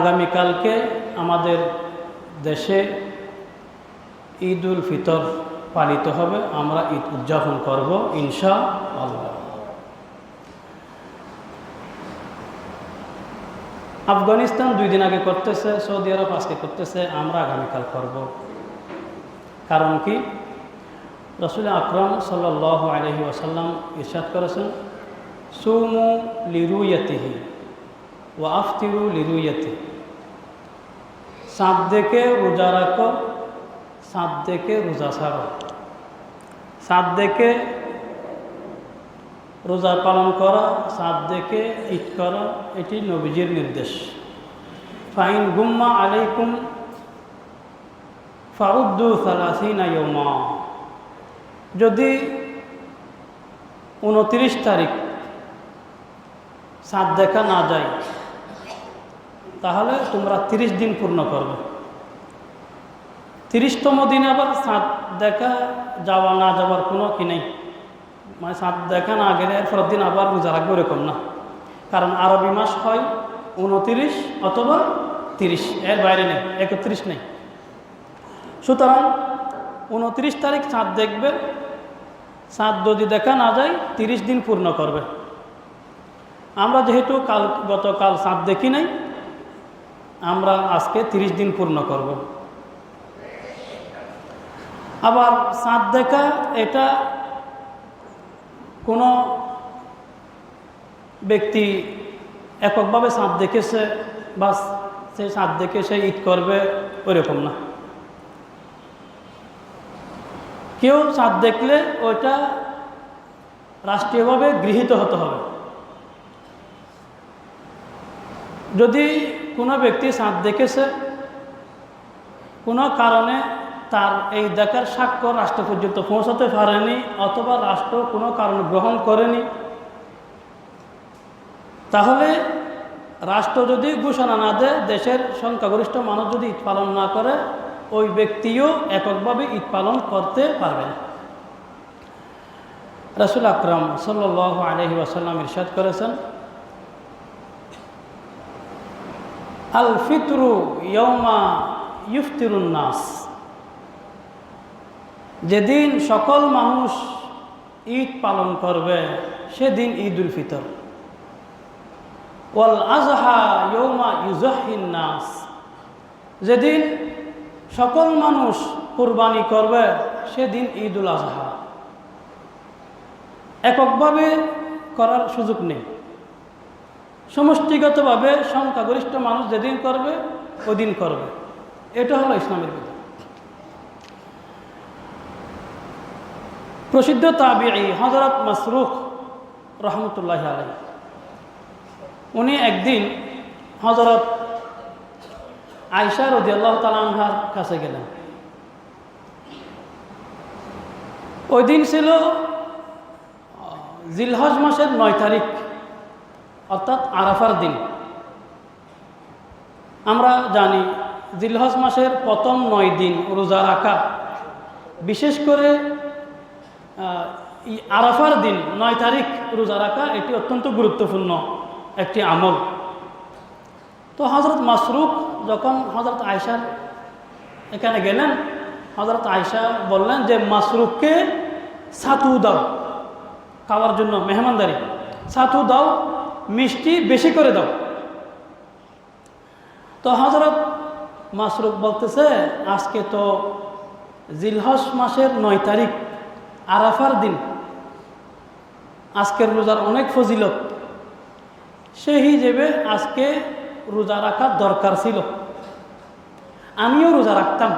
আগামীকালকে আমাদের দেশে ঈদ উল ফিতর পালিত হবে। আমরা ঈদ উদযাপন করব ইনশাআল্লাহ। আফগানিস্তান 2 দিন আগে করতেছে, সৌদি আরব আজকে করতেছে, আমরা আগামীকাল করব। কারণ কি? রাসূল আকরাম সাল্লাল্লাহু আলাইহি ওয়াসাল্লাম ইরশাদ করেছেন, সুমু লিরুয়াতিহি ওয়া আফতিরু লিরুয়াতিহি। চাঁদ দেখে রোজা রাখো, চাঁদ দেখে রোজা ছাড়ো। চাঁদ দেখে রোজা পালন করা, চাঁদ দেখে ঈদ করা, এটি নবীজির নির্দেশ। ফাইন গুম্মা আলাইকুম ফাউদ্দু সালাসিনা ইয়াওমা। যদি 29 তারিখ চাঁদ দেখা না যায়, তাহলে তোমরা 30 দিন পূর্ণ করবে। 30তম দিনে আবার চাঁদ দেখা যাওয়া না যাওয়ার কোনো কি নেই, মানে চাঁদ দেখা না গেলে এরপরের দিন আবার রোজা রাখবে, এরকম না। কারণ আরবি মাস হয় 29 অথবা 30, এর বাইরে নেই, 31 নেই। সুতরাং 29 তারিখ চাঁদ দেখবে, চাঁদ যদি দেখা না যায় 30 দিন পূর্ণ করবে। আমরা যেহেতু গতকাল চাঁদ দেখি নাই, আমরা আজকে 30 দিন পূর্ণ করব। আবার চাঁদ দেখা এটা কোনো ব্যক্তি এককভাবে চাঁদ দেখেছে বা সে চাঁদ দেখে সে ঈদ করবে, ওইরকম না। কেউ চাঁদ দেখলে ওইটা রাষ্ট্রীয়ভাবে গৃহীত হতে হবে। যদি কোনো ব্যক্তি চাঁদ দেখেছে, কোনো কারণে তার এই দেখার সাক্ষ্য রাষ্ট্র পর্যন্ত পৌঁছাতে পারেনি, অথবা রাষ্ট্র কোনো কারণে গ্রহণ করেনি, তাহলে রাষ্ট্র যদি ঘোষণা না দেয়, দেশের সংখ্যাগরিষ্ঠ মানুষ যদি ঈদ পালন না করে, ওই ব্যক্তিও এককভাবে ঈদ পালন করতে পারবে না। রাসূল আকরাম সাল্লাল্লাহু আলাইহি ওয়াসাল্লাম ইরশাদ করেছেন, আল ফিতরু ইয়াউমা ইফতিরুন নাস। যেদিন সকল মানুষ ঈদ পালন করবে সেদিন ঈদ উল ফিতর। ওয়াল আজহা ইয়াউমা ইউজাহিন নাস। যেদিন সকল মানুষ কুরবানি করবে সেদিন ঈদ উল আজহা। এককভাবে করার সুযোগ নেই, সমষ্টিগতভাবে সংখ্যাগরিষ্ঠ মানুষ যেদিন করবে ওই দিন করবে। এটা হলো ইসলামের বিধান। প্রসিদ্ধ তাবিঈ হযরত মাসরুক রাহমাতুল্লাহি আলাইহি, উনি একদিন হযরত আয়েশা রাদিয়াল্লাহু তাআলা আনহার কাছে গেলেন। ওই দিন ছিল জিলহজ মাসের 9 তারিখ, অর্থাৎ আরাফার দিন। আমরা জানি জিলহজ মাসের প্রথম 9 দিন রোজা রাখা, বিশেষ করে আরাফার দিন 9 তারিখ রোজা রাখা, এটি অত্যন্ত গুরুত্বপূর্ণ একটি আমল। তো হযরত মাসরুক যখন হযরত আয়েশার এখানে গেলেন, হযরত আয়েশা বললেন যে মাসরুককে ছাতু দাও, খাওয়ার জন্য মেহমানদারি, ছাতু দাও, মিষ্টি বেশি করে দাও। তো হযরত মাসরুক বলতেছে, আজকে তো জিলহজ মাসের 9 তারিখ আরাফার দিন, আজকের রোজার অনেক ফজিলত, সেই হিসেবে আজকে রোজা রাখার দরকার ছিল। আমিও রোজা রাখতাম,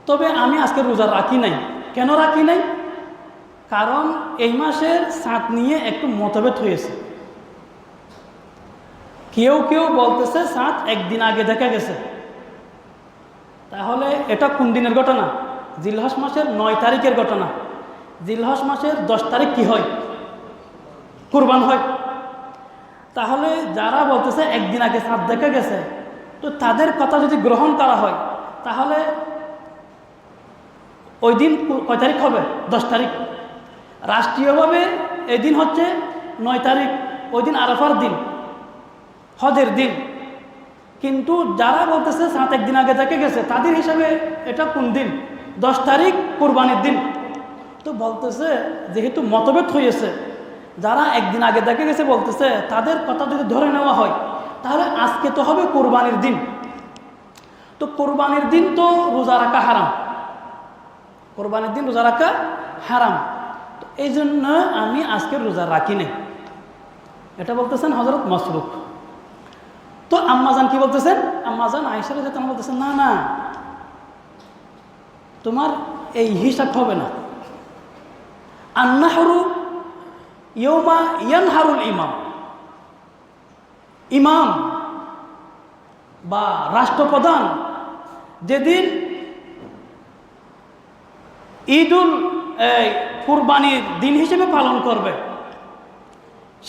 তবে আমি আজকে রোজা রাখি নাই। কেন রাখি নাই? কারণ এই মাসের চাঁদ নিয়ে একটু মতভেদ হয়েছে। কেউ কেউ বলতেছে চাঁদ একদিন আগে দেখা গেছে। তাহলে এটা কোন দিনের ঘটনা? জিলহজ মাসের 9 তারিখের ঘটনা। জিলহজ মাসের 10 তারিখ কি হয়? কুরবান হয়। তাহলে যারা বলতেছে একদিন আগে চাঁদ দেখা গেছে, তো তাদের কথা যদি গ্রহণ করা হয়, তাহলে ওই দিন কয় তারিখ হবে? 10 তারিখ। রাষ্ট্রীয়ভাবে এই দিন হচ্ছে 9 তারিখ, ওই দিন আরাফার দিন, হজের দিন। কিন্তু যারা বলতেছে 7 একদিন আগে দেখে গেছে, তাদের হিসাবে এটা কোন দিন? 10 তারিখ কোরবানির দিন। তো বলতেছে যেহেতু মতভেদ হয়েছে, যারা একদিন আগে দেখে গেছে বলতেছে, তাদের কথা যদি ধরে নেওয়া হয় তাহলে আজকে তো হবে কোরবানির দিন। তো কোরবানির দিন তো রোজা রাখা হারাম, কোরবানির দিন রোজা রাখা হারাম। তো এই জন্য আমি আজকে রোজা রাখি নাই, এটা বলতেছেন হযরত মাসরুক। তো আম্মাজান কি বলতেছেন? আম্মাজান আয়েশা রাদিয়াল্লাহু আনহা বলতেছেন, না না, তোমার এই হিসাব হবে না। আন্নাহরু ইয়ৌমা ইয়ানহারুল ইমাম, ইমাম বা রাষ্ট্রপ্রধান যেদিন ঈদুল কুরবানির দিন হিসেবে পালন করবে,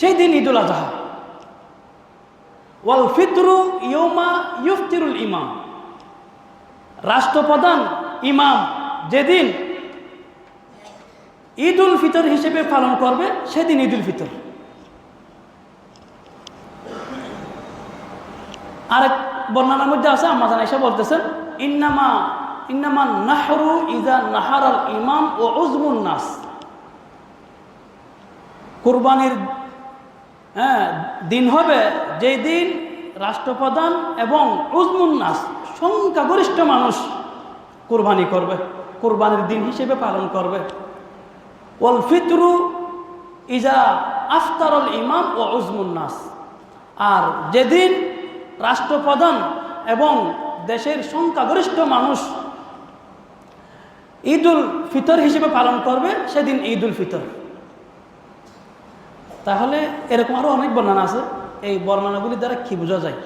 সেই দিন ঈদুল আজহা। ওয়াল ফিতরু ইয়ৌমা ইফতিরুল ইমাম, রাষ্ট্রপ্রধান ইমাম যেদিন ঈদুল ফিতর হিসেবে পালন করবে, সেদিন ঈদুল ফিতর। আরেক বর্ণনার মধ্যে আছে, আম্মাজান আয়েশা বলতেছেন, ইন্নামা নাহরু ইযা নাহারাল ইমাম ও উজমুন নাস, কুরবানির দিন হবে যেই দিন রাষ্ট্রপ্রধান এবং উজমুন নাস, সংখ্যাগরিষ্ঠ মানুষ কুরবানি করবে, কুরবানির দিন হিসেবে পালন করবে। ওয়াল ফিতরু ইজা আফতারুল ইমাম ও উজমুন নাস, আর যেদিন রাষ্ট্রপ্রধান এবং দেশের সংখ্যাগরিষ্ঠ মানুষ ঈদুল ফিতর হিসেবে পালন করবে, সেদিন ঈদুল ফিতর। তাহলে এরকম আরো অনেক বর্ণনা আছে। এই বর্ণনাগুলি দ্বারা কি বোঝা যায়?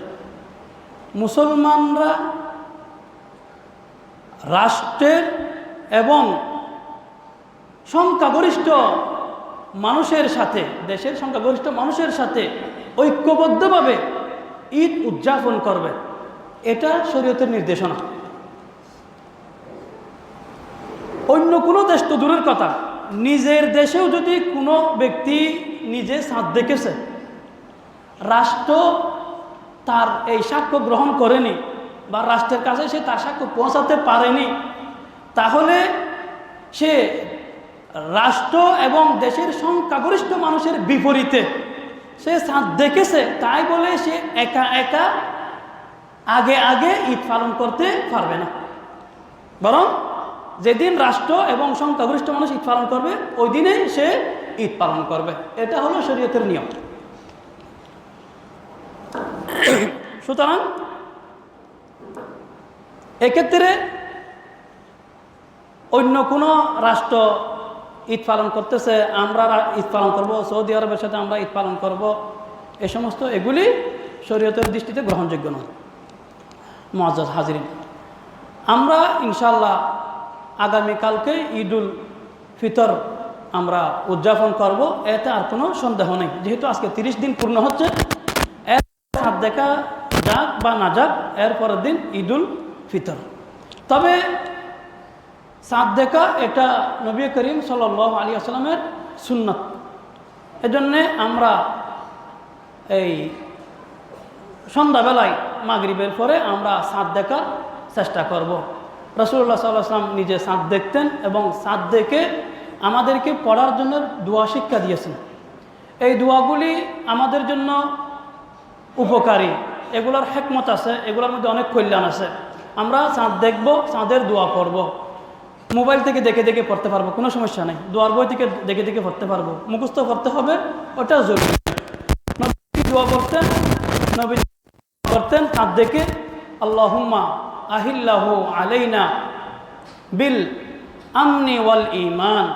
মুসলমানরা রাষ্ট্রের এবং সংখ্যাগরিষ্ঠ মানুষের সাথে, দেশের সংখ্যাগরিষ্ঠ মানুষের সাথে ঐক্যবদ্ধভাবে ঈদ উদযাপন করবে, এটা শরীয়তের নির্দেশনা। অন্য কোনো দেশ তো দূরের কথা, নিজের দেশেও যদি কোনো ব্যক্তি নিজে চাঁদ দেখেছে, রাষ্ট্র তার এই সাক্ষ্য গ্রহণ করেনি বা রাষ্ট্রের কাছে সে তার সাক্ষ্য পৌঁছাতে পারেনি, তাহলে সে রাষ্ট্র এবং দেশের সংখ্যাগরিষ্ঠ মানুষের বিপরীতে সে চাঁদ দেখেছে, তাই বলে সে একা একা আগে আগে ঈদ পালন করতে পারবে না। বরং যেদিন রাষ্ট্র এবং সংখ্যাগরিষ্ঠ মানুষ ঈদ পালন করবে, ওই দিনেই সে ঈদ পালন করবে। এটা হলো শরীয়তের নিয়ম। সুতরাং এক্ষেত্রে অন্য কোনো রাষ্ট্র ঈদ পালন করতেছে, আমরা ঈদ পালন করব, সৌদি আরবের সাথে আমরা ঈদ পালন করব, এ সমস্ত এগুলি শরীয়তের দৃষ্টিতে গ্রহণযোগ্য নয়। মুআজ্জাজ হাজিরিন, আমরা ইনশাআল্লাহ আগামীকালকে ঈদুল ফিতর আমরা উদযাপন করব, এতে আর কোনো সন্দেহ নেই। যেহেতু আজকে 30 দিন পূর্ণ হচ্ছে, এর চাঁদ দেখা যাক বা না যাক, এর পরের দিন ঈদুল ফিতর। তবে চাঁদ দেখা এটা নবী করিম সাল্লাল্লাহু আলাইহি ওয়াসাল্লামের সুন্নাত। এজন্যে আমরা এই সন্ধ্যাবেলায় মাগরিবের পরে আমরা চাঁদ দেখার চেষ্টা করব। রাসূলুল্লাহ সাল্লাল্লাহু আলাইহি ওয়াসাল্লাম নিজে চাঁদ দেখতেন এবং চাঁদ দেখে আমাদেরকে পড়ার জন্য দোয়া শিক্ষা দিয়েছেন। এই দোয়াগুলি আমাদের জন্য উপকারী, এগুলোর হিকমত আছে, এগুলোর মধ্যে অনেক কল্যাণ আছে। আমরা চাঁদ দেখব, চাঁদের দোয়া পড়ব, মোবাইল থেকে দেখে দেখে পড়তে পারবো, কোনো সমস্যা নেই। দোয়ার বই থেকে দেখে দেখে পড়তে পারবো, মুখস্থ করতে হবে ওটা জরুরি। নবী দোয়া করতেন, নবী করতেন চাঁদ দেখে, আল্লাহুম্মা আহিল্লাহু আলাইনা বিল আমনি ওয়াল ঈমান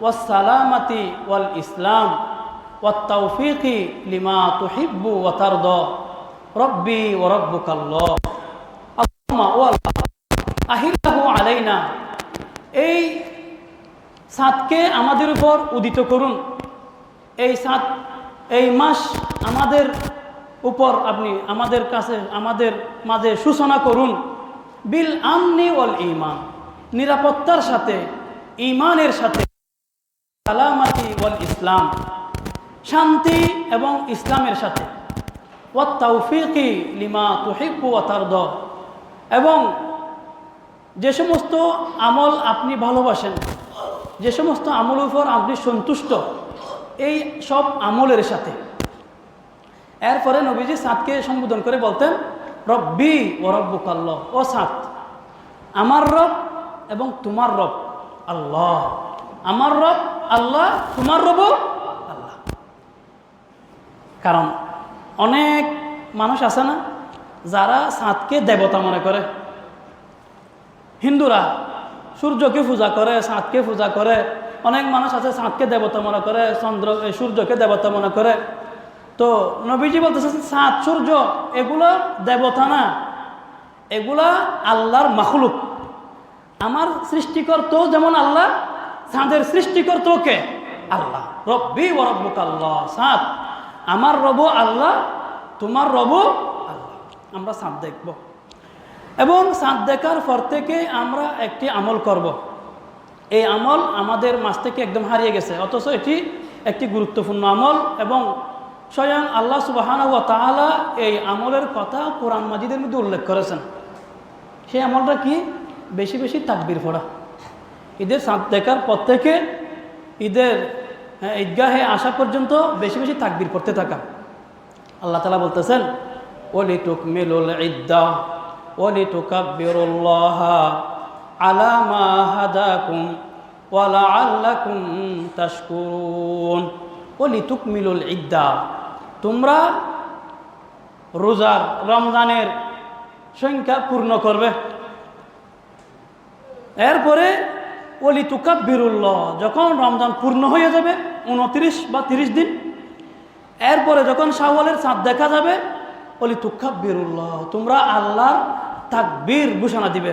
ওয়াস সালামাতি ওয়াল ইসলাম ওয়াত তাওফীকি লিমা তুহিব্বু ওয়া তারদা রব্বি ওয়া রাব্বুকাল্লাহ। আল্লাহুম্মা ওয়া আহিল্লাহু আলাইনা, এই চাঁদকে আমাদের উপর উদিত করুন, এই চাঁদ, এই মাস আমাদের উপর আপনি আমাদের কাছে, আমাদের মাঝে সূচনা করুন। বিল আমনি ওয়াল ঈমান, নিরাপত্তার সাথে, ঈমানের সাথে, সালামাতি ওয়াল ইসলাম, শান্তি এবং ইসলামের সাথে, ওয়াত তাওফীকি লিমা তুহিব্বু ওয়া তারদা, এবং যে সমস্ত আমল আপনি ভালোবাসেন, যে সমস্ত আমলের উপর আপনি সন্তুষ্ট, এই সব আমলের সাথে। এরপরে নবীজি সাদকে সম্বোধন করে বলতেন রব্বি ওয়া রব্বুকাল্লাহ, ও সাদ, আমার রব এবং তোমার রব আল্লাহ, আমার রব আল্লাহ, তোমার রব আল্লাহ। কারণ অনেক মানুষ আছে না যারা সাদকে দেবতা মনে করে। হিন্দুরা সূর্যকে পূজা করে, চাঁদকে পূজা করে। অনেক মানুষ আছে চাঁদকে দেবতা মনে করে, সূর্যকে দেবতা মনে করে। তো নবীজি বলতেছে চাঁদ সূর্য এগুলো দেবতা না, এগুলা আল্লাহর মাখলুক। আমার সৃষ্টিকর্তাও যেমন আল্লাহ, চাঁদের সৃষ্টিকর্তাও কে? আল্লাহ। রব্বি ওয়া রব্বুকাল্লাহ, চাঁদ আমার রব আল্লাহ, তোমার রব আল্লাহ। আমরা চাঁদ দেখব এবং চাঁদ দেখার পর থেকে আমরা একটি আমল করব। এই আমল আমাদের মাঝ থেকে একদম হারিয়ে গেছে, অথচ এটি একটি গুরুত্বপূর্ণ আমল এবং স্বয়ং আল্লাহ সুবহানাহু ওয়া তাআলা এই আমলের কথা কোরআন মাজিদের মধ্যে উল্লেখ করেছেন। সেই আমলটা কি? বেশি বেশি তাকবীর পড়া। ঈদের চাঁদ দেখার পর থেকে ঈদের ঈদগাহে আসা পর্যন্ত বেশি বেশি তাকবীর পড়তে থাকা। আল্লাহ তাআলা বলতেছেন ওয়ালিতুকমিলুল ইদ্দাহ ওয়ালিতুকাব্বিরুল্লাহা আলা মা হাদাকুম ওয়া লাআল্লাকুম তাশকুরুন। ওয়ালিতুকমিলুল ইদ্দাহ, তোমরা রোজার রমজানের সংখ্যা পূর্ণ করবে। এরপরে ওয়ালিতুকাব্বিরুল্লাহ, যখন রমজান পূর্ণ হয়ে যাবে 29 বা 30 দিন, এরপরে যখন শাওয়ালের চাঁদ দেখা যাবে ওয়ালিতুকাব্বিরুল্লাহ, তোমরা আল্লাহর তাকবীর ঘোষণা দিবে,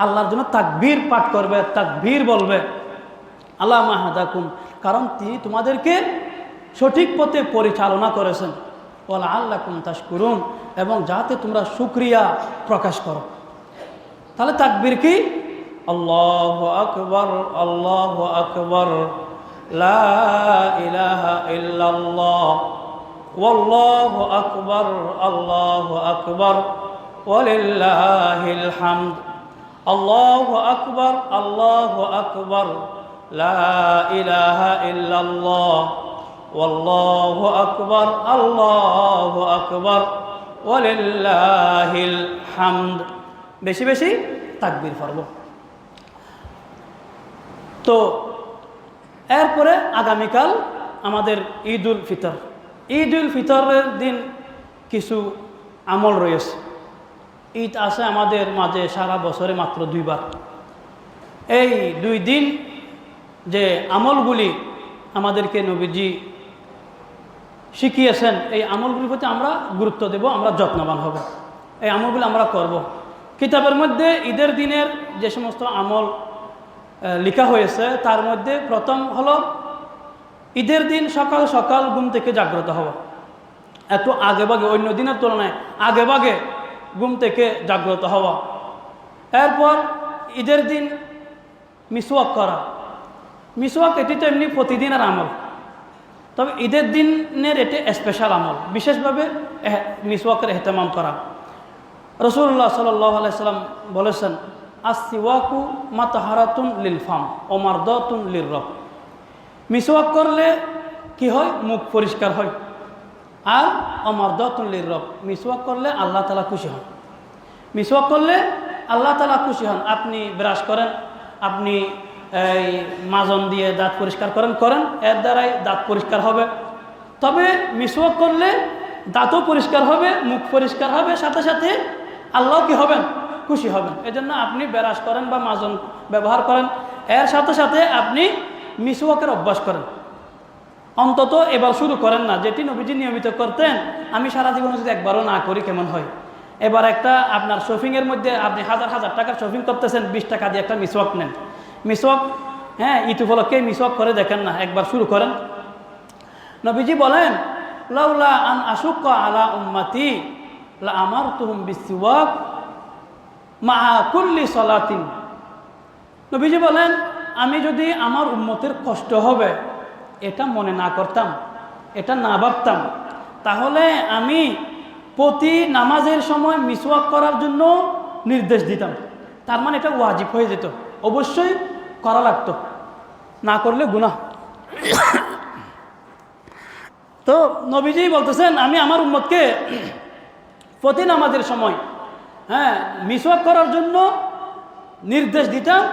আল্লাহর জন্য তাকবীর পাঠ করবে, তাকবীর বলবে। আলা মা হাদাকুম, কারণ তিনি তোমাদেরকে সঠিক পথে পরিচালনা করেছেন। ওয়া লাআল্লাকুম তাশকুরুন, এবং যাতে তোমরা শুকরিয়া প্রকাশ করো। তাহলে তাকবীর কি? আল্লাহু আকবার, আল্লাহু আকবার, লা ইলাহা ইল্লাল্লাহ, ওয়াল্লাহু আকবার, আল্লাহু আকবার, ওয়ালিল্লাহিল হামদ। আল্লাহু আকবার, আল্লাহু আকবার, লা ইলাহা ইল্লাল্লাহ, ওয়াল্লাহু আকবার, আল্লাহু আকবার, ওয়ালিল্লাহিল হামদ। বেশি বেশি তাকবীর পড়ব। তো এরপরে আগামীকাল আমাদের ঈদুল ফিতর। ঈদুল ফিতরের দিন কিছু আমল রয়েছে। ঈদ আসে আমাদের মাঝে সারা বছরে মাত্র 2 বার। এই 2 দিন যে আমলগুলি আমাদেরকে নবীজি শিখিয়েছেন, এই আমলগুলির প্রতি আমরা গুরুত্ব দেব, আমরা যত্নবান হব, এই আমলগুলি আমরা করব। কিতাবের মধ্যে ঈদের দিনের যে সমস্ত আমল লেখা হয়েছে তার মধ্যে প্রথম হলো ঈদের দিন সকাল সকাল ঘুম থেকে জাগ্রত হওয়া, একটু আগে ভাগে, অন্য দিনের তুলনায় আগে ভাগে ঘুম থেকে জাগ্রত হওয়া। এরপর ঈদের দিন মিসওয়াক করা। মিসওয়াক এটি তো এমনি প্রতিদিনের আমল, তবে ঈদের দিনের এটি স্পেশাল আমল, বিশেষভাবে মিসওয়াকের এহতেমাম করা। রাসূলুল্লাহ সাল্লাল্লাহু আলাইহি সাল্লাম বলেছেন আসসিওয়াকু মাতাহারাতুন লিল ফাম ও মারদাতুন লির রব। মিসওয়াক করলে কি হয়? মুখ পরিষ্কার হয়। আর অমারদাতুন লির রব, মিসওয়াক করলে আল্লাহ তাআলা খুশি হন। মিসওয়াক করলে আল্লাহ তাআলা খুশি হন। আপনি ব্রাশ করেন, আপনি এই মাজন দিয়ে দাঁত পরিষ্কার করেন, এর দ্বারাই দাঁত পরিষ্কার হবে। তবে মিসওয়াক করলে দাঁতও পরিষ্কার হবে, মুখ পরিষ্কার হবে, সাথে সাথে আল্লাহ কি হবেন? খুশি হবেন। এজন্য আপনি ব্রাশ করেন বা মাজন ব্যবহার করেন, এর সাথে সাথে আপনি মিসওয়াকের অভ্যাস করেন। অন্তত এবার শুরু করেন না, যেটি নবীজি নিয়মিত করতেন। আমি সারা জীবনে যদি একবারও না করি কেমন হয়? এবার একটা আপনার শপিংয়ের মধ্যে আপনি হাজার হাজার টাকার শপিং করতেছেন, 20 টাকা দিয়ে একটা মিসওয়াক নেন। মিসওয়াক, হ্যাঁ, ঈদ উপলক্ষে মিসওয়াক করে দেখেন না, একবার শুরু করেন। নবীজি বলেন লাউলা আন আশুক্কা আলা উম্মতি লা আমারতুহুম বিসওয়াক মা কুল্লি সালাতিন। নবীজি বলেন আমি যদি আমার উম্মতের কষ্ট হবে এটা মনে না করতাম, এটা না ভাবতাম, তাহলে আমি প্রতি নামাজের সময় মিসওয়াক করার জন্য নির্দেশ দিতাম। তার মানে এটা ওয়াজিব হয়ে যেত, অবশ্যই করা লাগতো, না করলে গুনাহ। তো নবীজি বলতেছেন আমি আমার উম্মতকে প্রতি নামাজের সময় মিসওয়াক করার জন্য নির্দেশ দিতাম।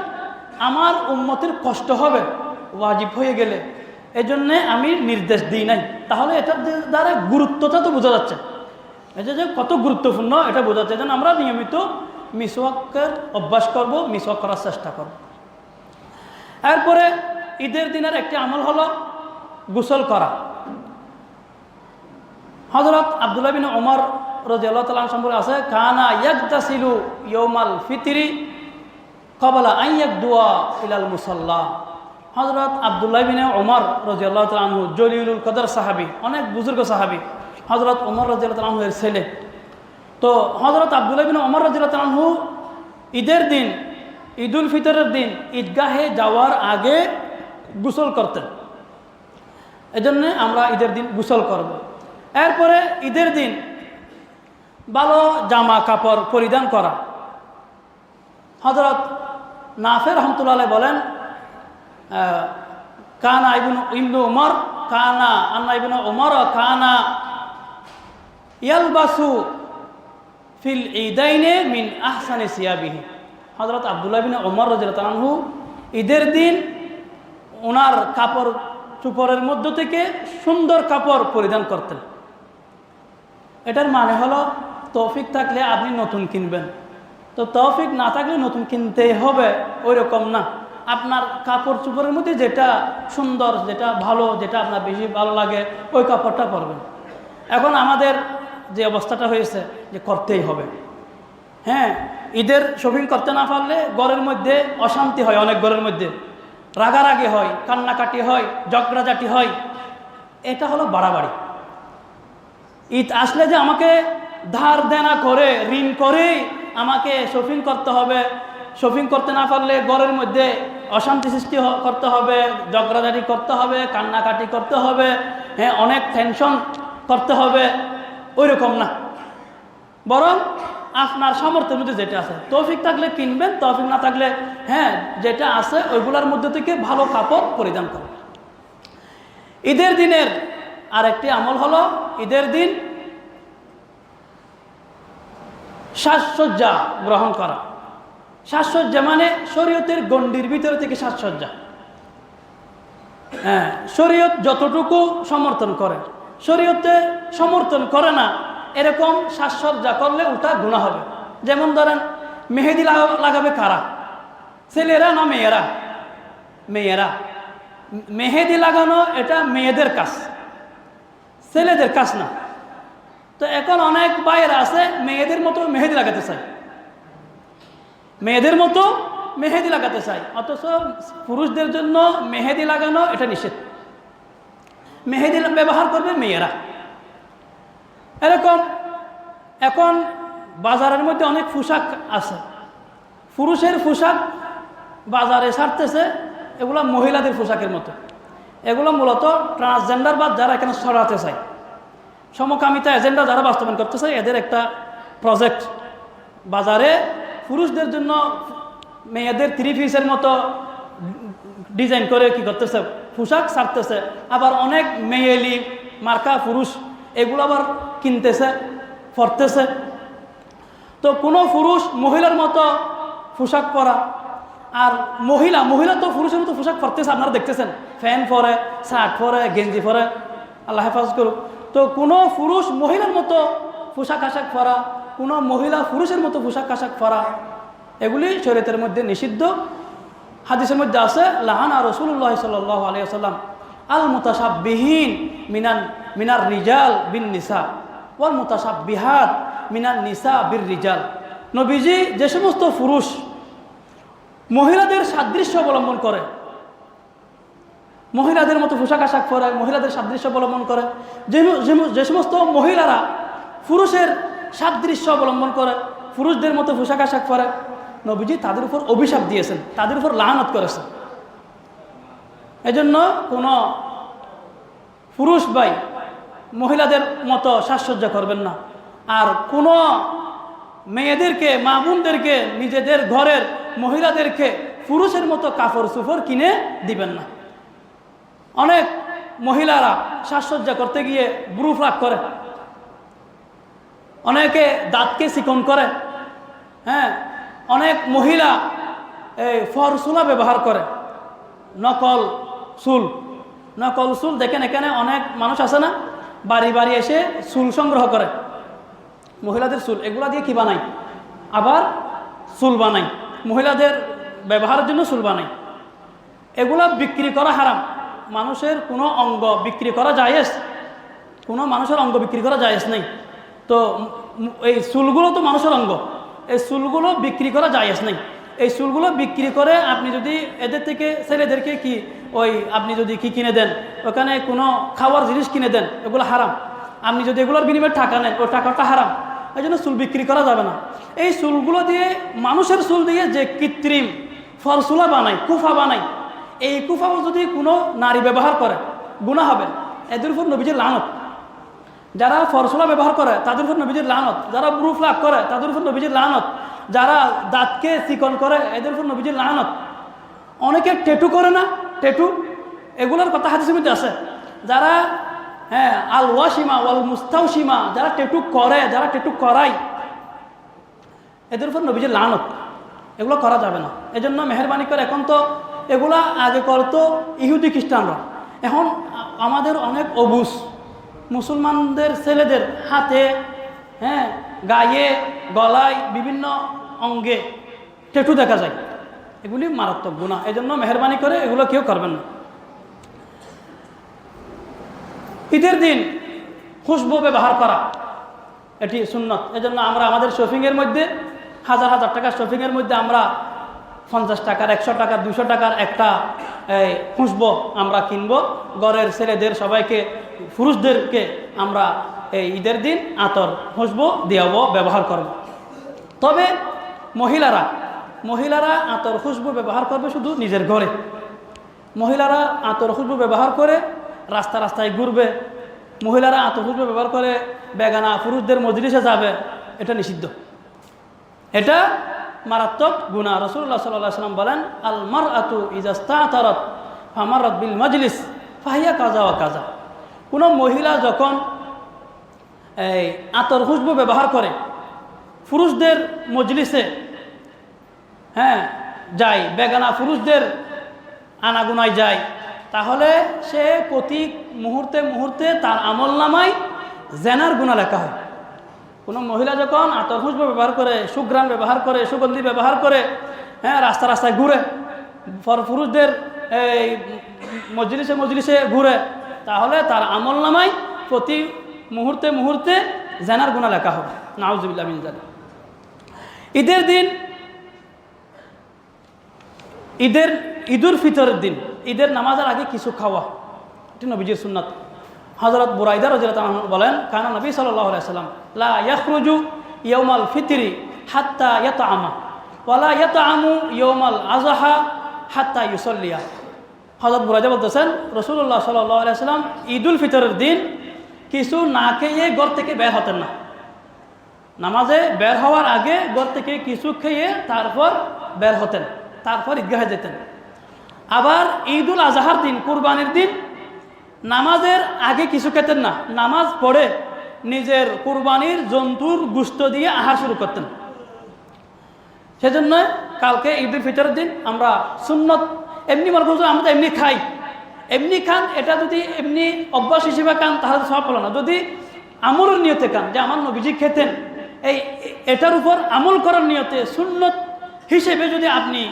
আমার উম্মতের কষ্ট হবে ওয়াজিব হয়ে গেলে, এজন্যে আমি নির্দেশ দিই নাই। তাহলে এটার দ্বারা গুরুত্বটা তো বোঝা যাচ্ছে, এটা যে কত গুরুত্বপূর্ণ এটা বোঝা যাচ্ছে। যেন আমরা নিয়মিত মিসওয়াকের অভ্যাস করব, মিসওয়াক করার চেষ্টা করব। এরপরে ঈদের দিনের একটি আমল হলো গোসল করা। হযরত আব্দুল্লাহ বিন ওমর রাদিয়াল্লাহু তাআলা সম্পর্কে আছে, কানা ইয়াগতাসিলু ইয়াউমাল ফিতরি ক্বাবলা আন ইয়াগদুয়া ইলাল মুসাল্লা। হযরত আব্দুল্লাহ বিন ওমর রাদিয়াল্লাহু তাআলা আনহু জলিলুল কদর সাহাবী, অনেক বুজুর্গ সাহাবী, হযরত ওমর রাদিয়াল্লাহু তাআলা আনহু এর ছেলে। তো হযরত আব্দুল্লাহ বিন ওমর রাদিয়াল্লাহু তাআলা আনহু ঈদের দিন, ঈদুল ফিতরের দিন ঈদগাহে যাওয়ার আগে গোসল করতেন। এজন্য আমরা ঈদের দিন গোসল করব। এরপরে ঈদের দিন ভালো জামা কাপড় পরিধান করা। হযরত নাফে রহমতুল্লাহ আলাইহি বলেন, কানা ইবনু উমর কানা আন্না ইবনু উমর কানা ইয়ালবাসু ফিল ঈদাইনে মিন আহসানি সিয়াবিহি। হযরত আব্দুল্লাহ বিন ওমর রাদিয়াল্লাহু আনহু ঈদের দিন ওনার কাপড় চোপড়ের মধ্য থেকে সুন্দর কাপড় পরিধান করতেন। এটার মানে হলো তৌফিক থাকলে আপনি নতুন কিনবেন, তো তৌফিক না থাকলে নতুন কিনতেই হবে ওই রকম না। আপনার কাপড় চোপড়ের মধ্যে যেটা সুন্দর, যেটা ভালো, যেটা আপনার বেশি ভালো লাগে ওই কাপড়টা পরবেন। এখন আমাদের যে অবস্থাটা হয়েছে যে করতেই হবে, ঈদের শপিং করতে না পারলে ঘরের মধ্যে অশান্তি হয়, অনেক ঘরের মধ্যে রাগারাগি হয়, কান্নাকাটি হয়, ঝগড়াঝাটি হয়। এটা হলো বাড়াবাড়ি। ঈদ আসলে যে আমাকে ধার দেনা করে, ঋণ করে আমাকে শপিং করতে হবে, শপিং করতে না পারলে ঘরের মধ্যে অশান্তি সৃষ্টি করতে হবে, ঝগড়াঝাটি করতে হবে, কান্নাকাটি করতে হবে, অনেক টেনশন করতে হবে, ওই রকম না। বরং আপনার সামর্থ্যের মধ্যে যেটা আছে, তৌফিক থাকলে কিনবেন, তৌফিক না থাকলে যেটা আছে ওইগুলোর মধ্যে থেকে ভালো কাপড় পরিধান করুন। ঈদের দিনের আরেকটি আমল হলো ঈদের দিন সাজসজ্জা গ্রহণ করা। সাজসজ্জা মানে শরীয়তের গণ্ডির ভিতরে থেকে সাজসজ্জা। শরীয়ত যতটুকু সমর্থন করে, শরীয়তে সমর্থন করে না এরকম সাজসজ্জা করলে ওটা গুনাহ হবে। যেমন ধরেন মেহেদি লাগাবে কারা? ছেলেরা না মেয়েরা? মেয়েরা। মেহেদি লাগানো এটা মেয়েদের কাজ, ছেলেদের কাজ না। তো এখন অনেক ভাইয়েরা আছে মেয়েদের মতো মেহেদি লাগাতে চায়, মেয়েদের মতো মেহেদি লাগাতে চায়, অথচ পুরুষদের জন্য মেহেদি লাগানো এটা নিষেধ। মেহেদি ব্যবহার করবে মেয়েরা। এরকম এখন বাজারের মধ্যে অনেক পোশাক আছে, পুরুষের পোশাক বাজারে ছাড়তেছে, এগুলো মহিলাদের পোশাকের মতো। এগুলো মূলত ট্রান্সজেন্ডার বা যারা এখানে সরাতে চায়, সমকামিতা এজেন্ডা যারা বাস্তবায়ন করতে চায়, এদের একটা প্রজেক্ট। বাজারে পুরুষদের জন্য মেয়েদের 3 পিসের মতো ডিজাইন করে কি করতেছে, পোশাক ছাড়তেছে। আবার অনেক মেয়েলি মার্কা পুরুষ এগুলো আবার কিনতেছে, পরতেছে। তো কোনো পুরুষ মহিলার মতো পোশাক পরা, আর মহিলা তো পুরুষের মতো পোশাক পরতেছে, আপনারা দেখতেছেন, ফ্যান পরে, শার্ট পরে, গেঞ্জি পরে, আল্লাহ হেফাজ করুক। তো কোনো পুরুষ মহিলার মতো পোশাক আশাক পরা, কোনো মহিলা পুরুষের মতো পোশাক আশাক পরা, এগুলি শরীয়তের মধ্যে নিষিদ্ধ। হাদিসের মধ্যে আছে, লাহানা রাসূলুল্লাহ সাল্লাল্লাহু আলাইহি ওয়াসাল্লাম আল মুতাশাব্বিহিন মিনার রিজাল বিন নিসা ওয়াল মুতাশাব্বিহাত মিনান নিসা বির রিজাল। নবীজি যে সমস্ত পুরুষ মহিলাদের সাদৃশ্য অবলম্বন করে, মহিলাদের মতো পোশাক আশাক পরে, মহিলাদের সাদৃশ্য অবলম্বন করে, যে সমস্ত মহিলারা পুরুষের সাদৃশ্য অবলম্বন করে, পুরুষদের মতো পোশাক আশাক পরে, নবীজি তাদের উপর অভিশাপ দিয়েছেন, তাদের উপর লানত করেছেন। এজন্য কোনো পুরুষ ভাই মহিলাদের মতো সাজসজ্জা করবেন না। আর কোনো মেয়েদেরকে, মা বোনদেরকে, নিজেদের ঘরের মহিলাদেরকে পুরুষের মতো কাপড় চোপড় কিনে দিবেন না। অনেক মহিলারা সাজসজ্জা করতে গিয়ে ব্রু প্লাক করে, অনেকে দাঁতকে চিকন করে, হ্যাঁ, অনেক মহিলা এই ফরসুলা ব্যবহার করে, নকল চুল। দেখেন এখানে অনেক মানুষ আছে না, বাড়ি বাড়ি এসে চুল সংগ্রহ করে, মহিলাদের চুল, এগুলা দিয়ে কি বানাই, আবার চুল বানাই, মহিলাদের ব্যবহারের জন্য চুল বানাই। এগুলা বিক্রি করা হারাম। মানুষের কোনো অঙ্গ বিক্রি করা জায়েজ, কোনো মানুষের অঙ্গ বিক্রি করা জায়েজ নেই। তো এই চুলগুলো তো মানুষের অঙ্গ, এই চুলগুলো বিক্রি করা জায়েজ নেই। এই চুলগুলো বিক্রি করে আপনি যদি এদের থেকে ছেলেদেরকে কি ওই আপনি যদি কি কিনে দেন, ওখানে কোনো খাওয়ার জিনিস কিনে দেন, এগুলো হারাম। আপনি যদি এগুলোর বিনিময়ে টাকা নেন, ওই টাকাটা হারাম। এই জন্য চুল বিক্রি করা যাবে না। এই চুলগুলো দিয়ে, মানুষের চুল দিয়ে যে কৃত্রিম ফরসুলা বানায়, কুফা বানায়, এই কুফাও যদি কোনো নারী ব্যবহার করে গুনাহ হবে। এদের উপর নবীজির লানত। যারা ফরসুলা ব্যবহার করে তাদের উপর নবীজির লানত, যারা ব্রু প্লাক করে তাদের উপর নবীজির লানত, যারা দাঁতকে চিকন করে এদের উপর নবীজির লানত। অনেকে টেটু করে না, টেটু, এগুলোর কথা হাদিসের মধ্যে আছে। যারা আল ওয়াসিমা ওয়াল মুস্তাউসিমা, যারা টেটু করে, যারা টেটু করায়, এদের উপর নবীজির লানত। এগুলো করা যাবে না। এজন্য মেহরবানি করে, এখন তো এগুলা আগে করতো ইহুদি খ্রিস্টানরা, এখন আমাদের অনেক অবুঝ মুসলমানদের ছেলেদের হাতে, গায়ে, গলায়, বিভিন্ন অঙ্গে টেটু দেখা যায়। এগুলি মারাত্মক গুনাহ। এজন্য মেহরবানি করে এগুলো কেউ করবেন না। ঈদের দিন খুশবু ব্যবহার করা এটি সুন্নত। এজন্য আমরা আমাদের শপিংয়ের মধ্যে হাজার হাজার টাকার শপিংয়ের মধ্যে আমরা 50 টাকার, 100 টাকার, 200 টাকার একটা খুশবু আমরা কিনবো। ঘরের ছেলেদের সবাইকে, পুরুষদেরকে আমরা এই ঈদের দিন আতর খুশবু দিয়াবো, ব্যবহার করব। তবে মহিলারা আতর খুশবু ব্যবহার করবে শুধু নিজের ঘরে। মহিলারা আতর খুশবু ব্যবহার করে রাস্তায় ঘুরবে, মহিলারা আতর খুশবু ব্যবহার করে বেগানা পুরুষদের মজলিসে যাবে, এটা নিষিদ্ধ, এটা মারাত্মক গুনাহ। রাসূলুল্লাহ সাল্লাল্লাহু আলাইহি ওয়াসাল্লাম বলেন, আল মারআতু ইযা ইসতাতারাত ফামারাত বিল মাজলিস ফাহিয়া কাযা ওয়া কাযা। কোনো মহিলা যখন এই আতর খুশবু ব্যবহার করে পুরুষদের মজলিসে যায়, বেগানা পুরুষদের আনাগুনায় যায়, তাহলে সে প্রতি মুহূর্তে তার আমলনামায় জেনার গুনাহ লেখা হয়। কোনো মহিলা যখন আতর খুশবু ব্যবহার করে, সুঘ্রাণ ব্যবহার করে, সুগন্ধি ব্যবহার করে, রাস্তায় ঘুরে, পুরুষদের এই মজলিসে ঘুরে, তাহলে তার আমলনামায় প্রতি মুহূর্তে জেনার গুনাহ লেখা হবে। নাউজুবিল্লাহ মিন যালিক। ঈদের দিন, ঈদুল ফিতরের দিন, ঈদের নামাজের আগে কিছু খাওয়া, এটি নবীজির সুন্নাত। হযরত বুরাইদা রাদিয়াল্লাহু আনহু বলেন, কানা নবী সাল্লাল্লাহু আলাইহি ওয়াসাল্লাম লা ইয়াখরুজু ইয়াউমাল ফিতরি হাত্তা ইয়াতআমা ওয়া লা ইয়াতআমু ইয়াউমাল আযহা হাত্তা ইউসাল্লিয়া। হযরত বুরাইদা বলতেছেন, রাসূলুল্লাহ সাল্লাল্লাহু আলাইহি ওয়াসাল্লাম ঈদুল ফিতরের দিন কিছু না খেয়ে ঘর থেকে বের হতেন না। নামাজে বের হওয়ার আগে ঘর থেকে কিছু খেয়ে তারপর বের হতেন, তারপর ঈদগাহে যেতেন। আবার ঈদুল আজহার দিন, কুরবানির দিন, নামাজের আগে কিছু খেতেন না, নামাজ পড়ে নিজের কুরবানির জন্তুর গোশত দিয়ে আহার শুরু করতেন। সেজন্য কালকে ঈদুল ফিতরের দিন আমরা সুন্নত, এমনি মনে করছি আমরা এমনি খাই, এমনি খান, এটা যদি এমনি অভ্যাস হিসেবে খান তাহলে সওয়াব হলো না। যদি আমলের নিয়তে খান, যে আমার নবীজি খেতেন, এটার উপর আমল করার নিয়তে সুন্নত হিসেবে যদি আপনি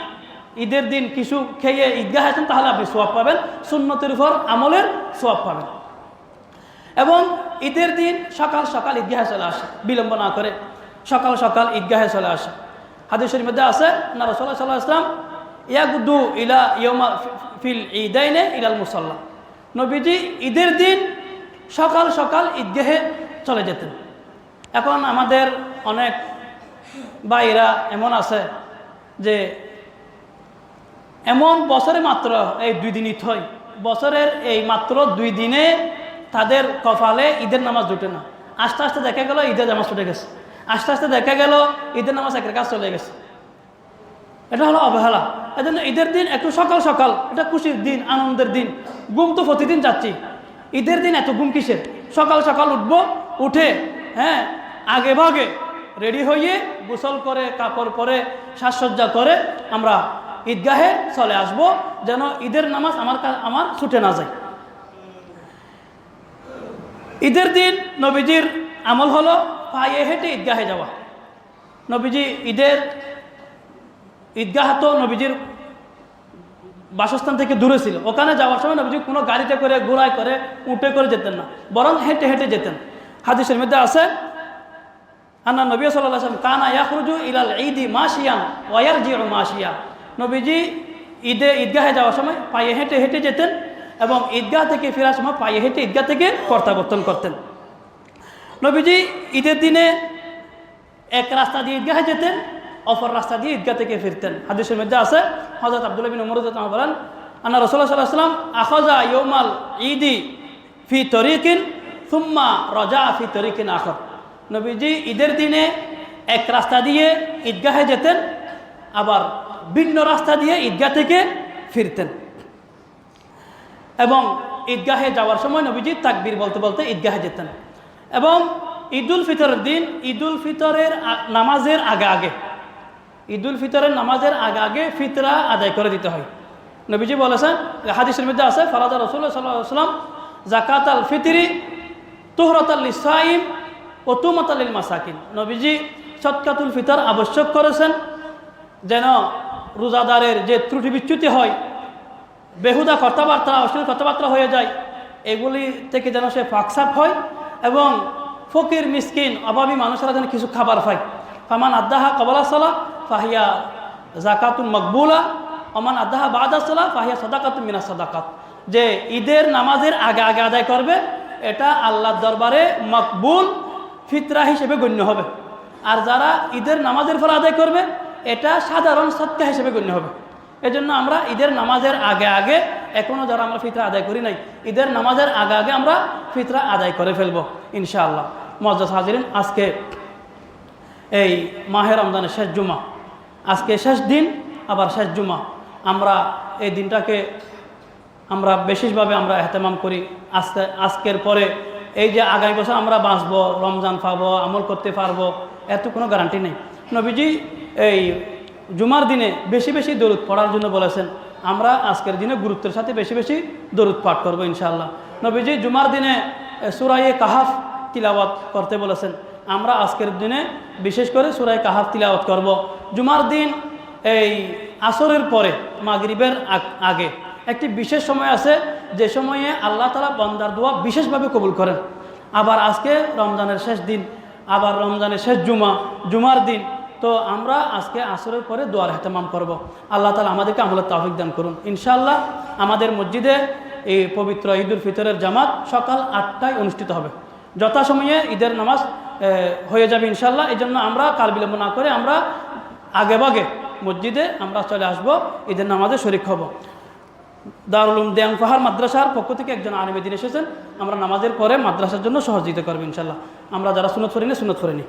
ঈদের দিন কিছু খেয়ে ঈদগাহে আসেন, তাহলে আপনি সওয়াব পাবেন, সুন্নতের উপর আমলের সওয়াব পাবেন। এবং ঈদের দিন সকাল সকাল ঈদগাহে চলে আসে, বিলম্ব না করে সকাল সকাল ঈদগাহে চলে আসে। হাদিসের মধ্যে আছে না, রাসূলুল্লাহ সাল্লাল্লাহু আলাইহি ওয়াসাল্লাম ইয়াগুদু ইলা ইয়াউমা ফিল ঈদাইনে ইলাল মুসাল্লা, নবীজি ঈদের দিন সকাল সকাল ঈদগাহে চলে যেতেন। এখন আমাদের অনেক ভাইরা এমন আছে যে এমন বছরে মাত্র এই 2 দিন ঈদ হয়, বছরের এই মাত্র 2 দিনে তাদের কপালে ঈদের নামাজ জুটে না। আস্তে আস্তে দেখা গেল ঈদের নামাজ ছুটে গেছে, আস্তে আস্তে দেখা গেল ঈদের নামাজ একের কাজ চলে গেছে। এটা হলো অবহেলা। এই জন্য ঈদের দিন একটু সকাল সকাল, এটা খুশির দিন, আনন্দের দিন। ঘুম তো প্রতিদিন যাচ্ছি, ঈদের দিন এত ঘুম কিসের? সকাল সকাল উঠবো, উঠে আগে ভাগে রেডি হয়ে গোসল করে কাপড় পরে সাজসজ্জা করে আমরা ঈদগাহে চলে আসব, যেন ঈদের নামাজ আমার ছুটে না যায়। ঈদের দিন নবীজির আমল হলো পায়ে হেঁটে ঈদগাহে যাওয়া। নবীজি ঈদগাহ তো নবীজির বাসস্থান থেকে দূরে ছিল, ওখানে যাওয়ার সময় নবীজি কোনো গাড়িতে করে, ঘোড়ায় করে, উঠে করে যেতেন না, বরং হেঁটে হেঁটে যেতেন। হাদিসের মধ্যে আছে, আন্না নবী সাল্লাল্লাহু আলাইহি ওয়াসাল্লাম কানা ইয়াখরুজু ইলাল ঈদি মাশিয়ান ওয়া ইয়ারজিউ মাশিয়া। নবীজি ঈদগাহে যাওয়ার সময় পায়ে হেঁটে হেঁটে যেতেন এবং ঈদগাহ থেকে ফেরার সময় পায়ে হেঁটে ঈদগাহ থেকে প্রত্যাবর্তন করতেন। নবীজি ঈদের দিনে এক রাস্তা দিয়ে ঈদগাহে যেতেন, অপর রাস্তা দিয়ে ঈদগাহ থেকে ফিরতেন। হাদিসের মধ্যে আছে, হযরত আব্দুল্লাহ বিন উমর রাদিয়াল্লাহু আনহু বলেন, আন্না রাসূলুল্লাহ সাল্লাল্লাহু আলাইহি ওয়াসাল্লাম আখাযা ইয়াউমাল ঈদি ফি তরিকিন সুম্মা রাজা ফি তরিকিন আখর। নবীজি ঈদের দিনে এক রাস্তা দিয়ে ঈদগাহে যেতেন, আবার ভিন্ন রাস্তা দিয়ে ঈদগাহ থেকে ফিরতেন। এবং ঈদগাহে যাওয়ার সময় নবীজি তাকবীর বলতে বলতে ঈদগাহে যেতেন। এবং ঈদুল ফিতরের দিন, ঈদুল ফিতরের নামাজের আগে ঈদুল ফিতরের নামাজের আগে ফিতরা আদায় করে দিতে হয়। নবীজি বলেছেন, হাদিসের মধ্যে আছে, ফারাদা রাসূলুল্লাহ সাল্লাল্লাহু আলাইহি ওয়াসাল্লাম যাকাতাল ফিতরি তুহরাতাল লিসাইম ও তুমাতাল লিল মাসাকিন। নবীজি সদকাতুল ফিতর আবশ্যক করেছেন, যেন রোজাদারের যে ত্রুটি বিচ্যুতি হয়, বেহুদা কথাবার্তা, অশ্লীল কথাবার্তা হয়ে যায়, এগুলি থেকে যেন সে ফাকসাফ হয় এবং ফকির মিসকিন অভাবী মানুষেরা যেন কিছু খাবার পায়। ফামান আদ্দাহা ক্বাবলা সালাহ ফাহিয়া যাকাতুন মাকবুলা, ওমান আদ্দাহা বাদা সালাহ ফাহিয়া সাদাকাতুন মিনাস সাদাকাত। যে ঈদের নামাজের আগে আদায় করবে, এটা আল্লাহর দরবারে মকবুল ফিতরা হিসেবে গণ্য হবে। আর যারা ঈদের নামাজের ফলে আদায় করবে, এটা সাধারণ সদকা হিসেবে গণ্য হবে। এজন্য আমরা ঈদের নামাজের আগে এখনও যারা আমরা ফিতরা আদায় করি নাই, ঈদের নামাজের আগে আমরা ফিতরা আদায় করে ফেলব ইনশাআল্লাহ। মুআজ্জাজ হাজিরিন, আজকে এই মাহে রমজানের শেষ জুমা, আজকে শেষ দিন, আবার শেষ জুমা। আমরা এই দিনটাকে আমরা বিশেষভাবে আমরা এহতেমাম করি। আজকের পরে এই যে আগামী বছর আমরা বাঁচবো, রমজান পাবো, আমল করতে পারবো, এত কোনো গ্যারান্টি নেই। নবীজি এই জুমার দিনে বেশি বেশি দরুদ পড়ার জন্য বলেছেন। আমরা আজকের দিনে গুরুত্বের সাথে বেশি বেশি দরুদ পাঠ করবো ইনশাআল্লাহ। নবীজি জুমার দিনে সূরা কাহাফ তিলাওয়াত করতে বলেছেন। আমরা আজকের দিনে বিশেষ করে সূরা কাহাফ তিলাওয়াত করব। জুমার দিন এই আসরের পরে মাগরিবের আগে একটি বিশেষ সময় আছে, যে সময়ে আল্লাহ তাআলা বান্দার দোয়া বিশেষভাবে কবুল করেন। আবার আজকে রমজানের শেষ দিন, আবার রমজানের শেষ জুমার দিন, তো আমরা আজকে আসরের পরে দোয়ার ইহতেমাম করব। আল্লাহ তাআলা আমাদেরকে আমলের তৌফিক দান করুন ইনশাআল্লাহ। আমাদের মসজিদে এই পবিত্র ঈদুল ফিতরের জামাত সকাল 8টায় অনুষ্ঠিত হবে। যথাসময়ে ঈদের নামাজ হয়ে যাবে ইনশাআল্লাহ। এই জন্য আমরা কাল বিলম্ব না করে আমরা আগেভাগে মসজিদে আমরা চলে আসব, ঈদের নামাজে শরীক হব। দারুল উলুম দেওয়ান পাহাড় মাদ্রাসার পক্ষ থেকে একজন আলিম দ্বীন এসেছেন। আমরা নামাজের পরে মাদ্রাসার জন্য সহযোগিতা করব ইনশাআল্লাহ। আমরা যারা সুন্নত পড়ি না, সুন্নত পড়ে নিই।